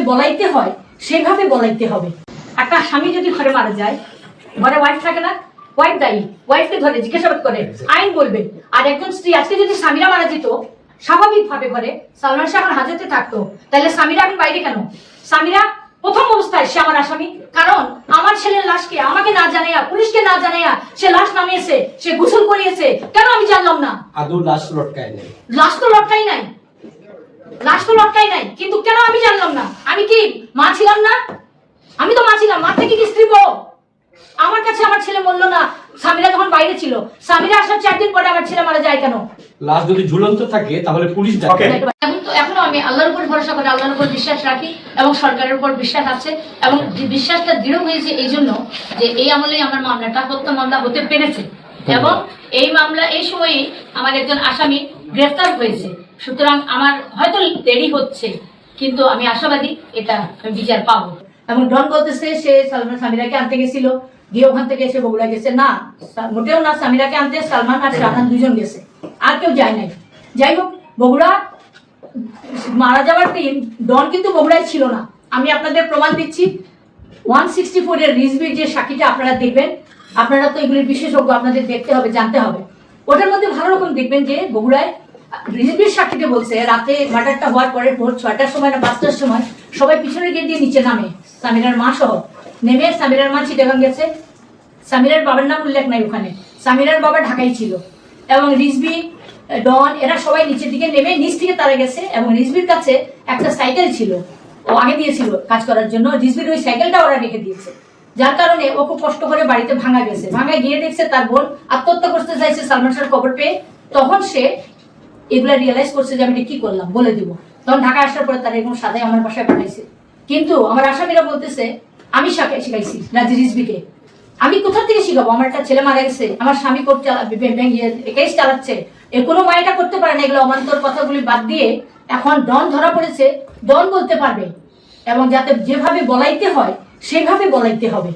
বলাইতে হয় সেভাবে বলাইতে হবে। একটা স্বামী যদি ঘরে মারা যায়, ঘরে ওয়াইফ থাকে না, ওয়াইফ দায়ী, ওয়াইফকে ধরে জিজ্ঞাসাবাদ করে আইন বলবে। আর একজন স্ত্রী, আজকে যদি স্বামীরা মারা যেত স্বাভাবিকভাবে ঘরে, সালমান শাহ আমার হাজতে থাকতো, তাহলে স্বামীরা এখন বাইরে কেন? স্বামীরা প্রথম অবস্থায় সে আমার আসামি, কারণ আমার ছেলের লাশকে আমাকে না জানাইয়া, পুলিশকে না জানাইয়া সে লাশ নামিয়েছে, সে গোসল করিয়েছে, কেন আমি জানলাম না? আদৌ লাশ লটকায় নাই, লাশ তো লটকাই নাই, লাশ তো লটকাই নাই, কিন্তু কেন আমি জানলাম না? আমি কি মা ছিলাম না? আমি তো মা ছিলাম, মা থেকে কি স্ত্রী বড়? আমার কাছে আমার ছেলে মরলো না, স্বামীরা যখন বাইরে ছিল, স্বামীরা আসার 4 দিন পরে আমার ছেলে মারা যায় কেন? লাশ যদি ঝুলন্ত থাকে তাহলে পুলিশ ডাকে। এখনো আমি আল্লাহর উপর ভরসা করি, আল্লাহর উপর বিশ্বাস রাখি এবং সরকারের উপর বিশ্বাস আছে, এবং বিশ্বাসটা দৃঢ় হয়েছে এই জন্য যে এই আমলেই আমার মামলাটা হত্যা মামলা হতে পেরেছে, এবং এই মামলা এই সময়ে আমার একজন আসামি গ্রেফতার হয়েছে। সুতরাং আমার হয়তো দেরি হচ্ছে, কিন্তু আমি আশাবাদী এটা আমি বিচার পাবো। এবং ডন বলতেছে সে সালমান সামিরাকে আনতে গেছিল, গিয়ে ওখান থেকে এসে বগুড়া গেছে। না, মোটেও না, সামিরাকে আনতে সালমান আর শাহান দুজন গেছে, আর কেউ যায় নাই। যাই হোক, বগুড়া মারা যাওয়ার দিন ডন কিন্তু বগুড়ায় ছিল না। আমি আপনাদের প্রমাণ দিচ্ছি, 164 এর রিজভির যে সাক্ষীটা আপনারা দেখবেন, আপনারা তো এগুলির বিশেষজ্ঞ, আপনাদের দেখতে হবে, জানতে হবে। ওটার মধ্যে ভালো রকম দেখবেন যে বগুড়ায় রিজভির সাক্ষীটা বলছে রাতে মার্ডারটা হওয়ার পরে ভোর 6টার সময় না 5টার সময় সবাই পিছনে গিয়ে দিয়ে নিচে নামে, সামিরার মা সহ নেমে। সামিরার মা চিটাগাং গেছে, সামিরার বাবার নাম উল্লেখ নাই ওখানে, সামিরার বাবা ঢাকায় ছিল, এবং রিজভি, ডন এরা সবাই নিচের দিকে নেমে নিচ থেকে তারা গেছে। এবং রিজভির কাছে একটা সাইকেল ছিল, ও আগে দিয়েছিল কাজ করার জন্য, রিজভির ওই সাইকেলটা ওরা রেখে দিয়েছে, যার কারণে ও খুব কষ্ট করে বাড়িতে ভাঙা গেছে। ভাঙা গিয়ে দেখছে তার বোন আত্মহত্যা করতে চাইছে সালমান শাহর খবর পেয়ে, তখন সে এগুলা রিয়েলাইজ করছে যে আমি এটা কি করলাম, বলে দিব। তখন ঢাকা আসার পরে তারা এরকম সাদাই আমার বাসায় পাঠাইছে। কিন্তু আমার আসামিরা বলতেছে আমি শিখাইছি রাজি রিজভিকে। আমি কোথা থেকে শিখাবো? আমার একটা ছেলে মারা গেছে, আমার স্বামী কেস চালাচ্ছে, এ কোনো মা এটা করতে পারে না। এগুলো অমান্তর কথাগুলি বাদ দিয়ে এখন ডন ধরা পড়েছে, ডন বলতে পারবে, এবং যাতে যেভাবে বলাইতে হয় সেভাবে বলাইতে হবে।